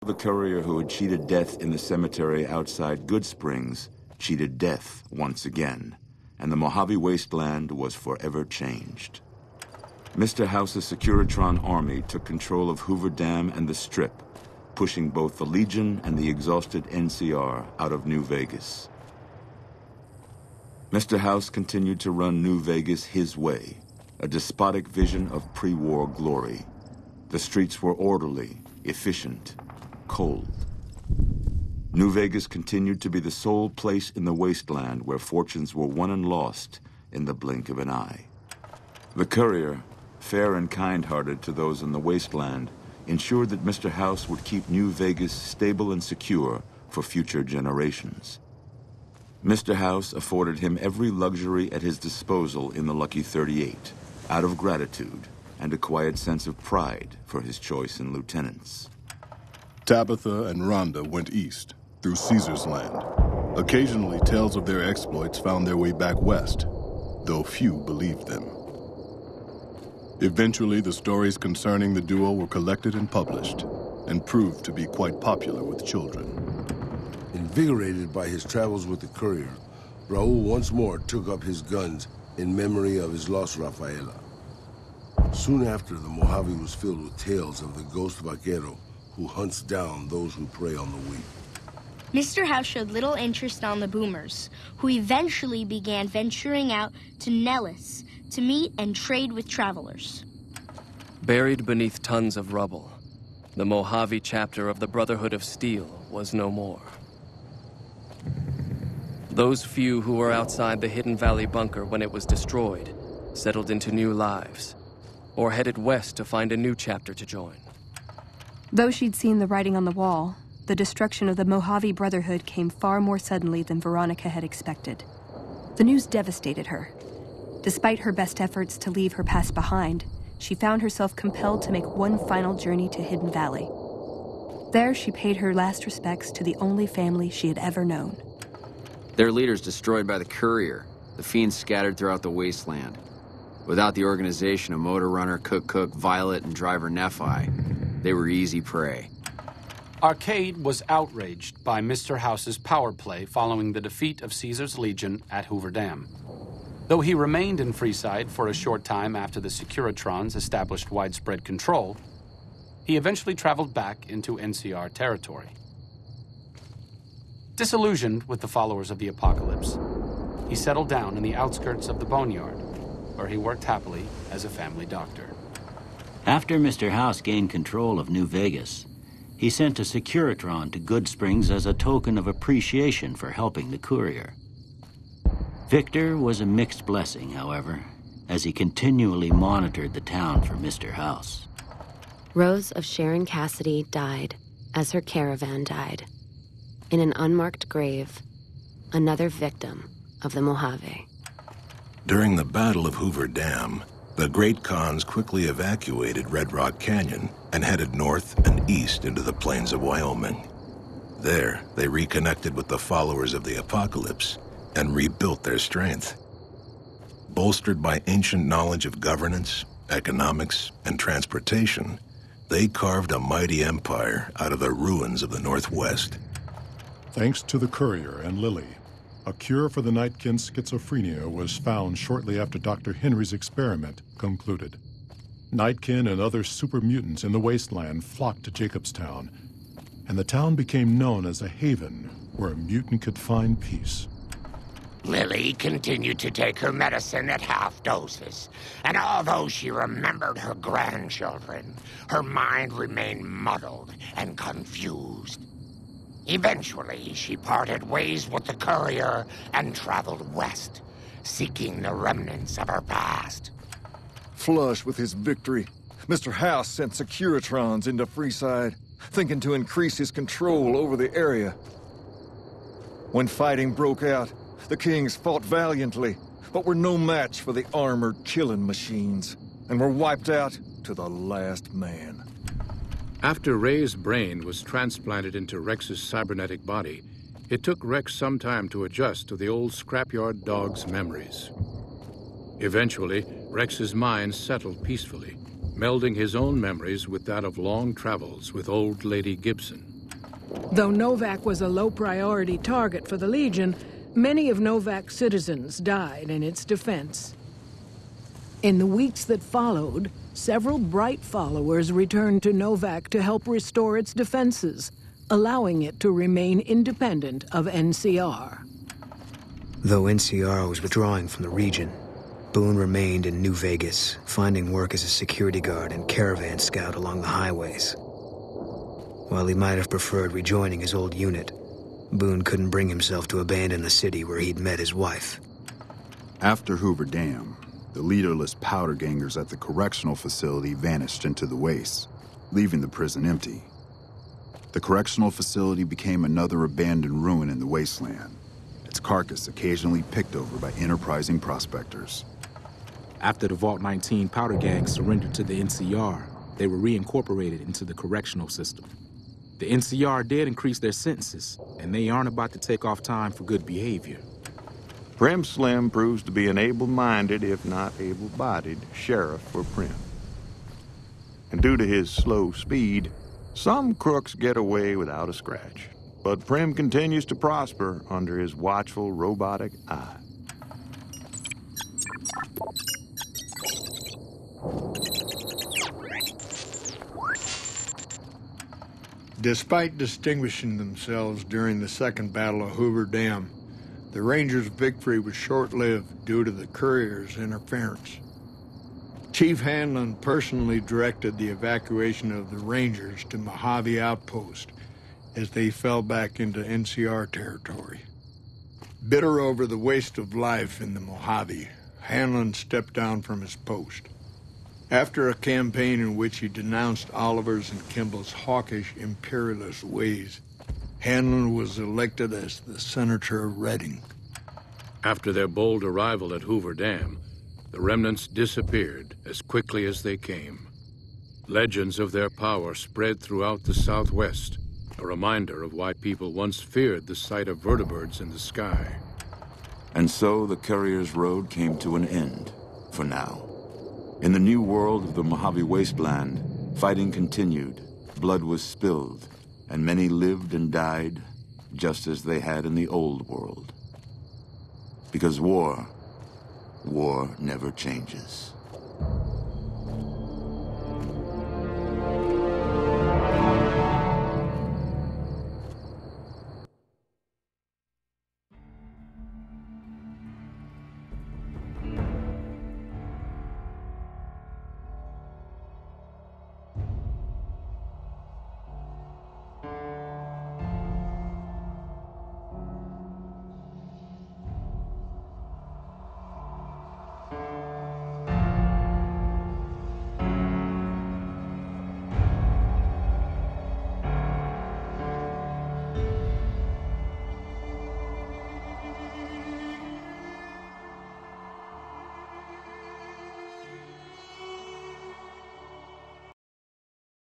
The courier who had cheated death in the cemetery outside Good Springs cheated death once again, and the Mojave wasteland was forever changed. Mr. House's Securitron army took control of Hoover Dam and the Strip, pushing both the Legion and the exhausted NCR out of New Vegas. Mr. House continued to run New Vegas his way, a despotic vision of pre-war glory. The streets were orderly, efficient, cold. New Vegas continued to be the sole place in the wasteland where fortunes were won and lost in the blink of an eye. The courier, fair and kind-hearted to those in the wasteland, ensured that Mr. House would keep New Vegas stable and secure for future generations. Mr. House afforded him every luxury at his disposal in the Lucky 38, out of gratitude and a quiet sense of pride for his choice in lieutenants. Tabitha and Rhonda went east, through Caesar's land. Occasionally, tales of their exploits found their way back west, though few believed them. Eventually, the stories concerning the duo were collected and published, and proved to be quite popular with children. Invigorated by his travels with the courier, Raul once more took up his guns in memory of his lost Rafaela. Soon after, the Mojave was filled with tales of the ghost vaquero who hunts down those who prey on the weak. Mr. House showed little interest on the boomers, who eventually began venturing out to Nellis to meet and trade with travelers. Buried beneath tons of rubble, the Mojave chapter of the Brotherhood of Steel was no more. Those few who were outside the Hidden Valley bunker when it was destroyed settled into new lives, or headed west to find a new chapter to join. Though she'd seen the writing on the wall, the destruction of the Mojave Brotherhood came far more suddenly than Veronica had expected. The news devastated her. Despite her best efforts to leave her past behind, she found herself compelled to make one final journey to Hidden Valley. There, she paid her last respects to the only family she had ever known. Their leaders destroyed by the courier, the fiends scattered throughout the wasteland. Without the organization of Motor Runner, Cook, Violet, and driver Nephi, they were easy prey. Arcade was outraged by Mr. House's power play following the defeat of Caesar's Legion at Hoover Dam. Though he remained in Freeside for a short time after the Securitrons established widespread control, he eventually traveled back into NCR territory. Disillusioned with the followers of the apocalypse, he settled down in the outskirts of the Boneyard, where he worked happily as a family doctor. After Mr. House gained control of New Vegas, he sent a Securitron to Good Springs as a token of appreciation for helping the courier. Victor was a mixed blessing, however, as he continually monitored the town for Mr. House. Rose of Sharon Cassidy died as her caravan died. In an unmarked grave, another victim of the Mojave. During the Battle of Hoover Dam, the Great Khans quickly evacuated Red Rock Canyon and headed north and east into the plains of Wyoming. There, they reconnected with the followers of the apocalypse and rebuilt their strength. Bolstered by ancient knowledge of governance, economics, and transportation, they carved a mighty empire out of the ruins of the Northwest. Thanks to the courier and Lily, a cure for the Nightkin's schizophrenia was found shortly after Dr. Henry's experiment concluded. Nightkin and other super mutants in the wasteland flocked to Jacobstown, and the town became known as a haven where a mutant could find peace. Lily continued to take her medicine at half doses, and although she remembered her grandchildren, her mind remained muddled and confused. Eventually, she parted ways with the courier and traveled west, seeking the remnants of her past. Flush with his victory, Mr. House sent Securitrons into Freeside, thinking to increase his control over the area. When fighting broke out, the Kings fought valiantly, but were no match for the armored killing machines, and were wiped out to the last man. After Ray's brain was transplanted into Rex's cybernetic body, it took Rex some time to adjust to the old scrapyard dog's memories. Eventually, Rex's mind settled peacefully, melding his own memories with that of long travels with old Lady Gibson. Though Novak was a low-priority target for the Legion, many of Novak's citizens died in its defense. In the weeks that followed, several bright followers returned to Novak to help restore its defenses, allowing it to remain independent of NCR. Though NCR was withdrawing from the region, Boone remained in New Vegas, finding work as a security guard and caravan scout along the highways. While he might have preferred rejoining his old unit, Boone couldn't bring himself to abandon the city where he'd met his wife. After Hoover Dam, the leaderless powder gangers at the correctional facility vanished into the wastes, leaving the prison empty. The correctional facility became another abandoned ruin in the wasteland, its carcass occasionally picked over by enterprising prospectors. After the Vault 19 powder gang surrendered to the NCR, they were reincorporated into the correctional system. The NCR did increase their sentences, and they aren't about to take off time for good behavior. Prim Slim proves to be an able-minded, if not able-bodied, sheriff for Prim. And due to his slow speed, some crooks get away without a scratch. But Prim continues to prosper under his watchful, robotic eye. Despite distinguishing themselves during the Second Battle of Hoover Dam, the Rangers' victory was short-lived due to the Courier's interference. Chief Hanlon personally directed the evacuation of the Rangers to Mojave Outpost as they fell back into NCR territory. Bitter over the waste of life in the Mojave, Hanlon stepped down from his post. After a campaign in which he denounced Oliver's and Kimball's hawkish, imperialist ways, Hanlon was elected as the Senator of Reading. After their bold arrival at Hoover Dam, the remnants disappeared as quickly as they came. Legends of their power spread throughout the Southwest, a reminder of why people once feared the sight of vertibirds in the sky. And so the Courier's road came to an end, for now. In the new world of the Mojave Wasteland, fighting continued, blood was spilled, and many lived and died just as they had in the old world. Because war never changes.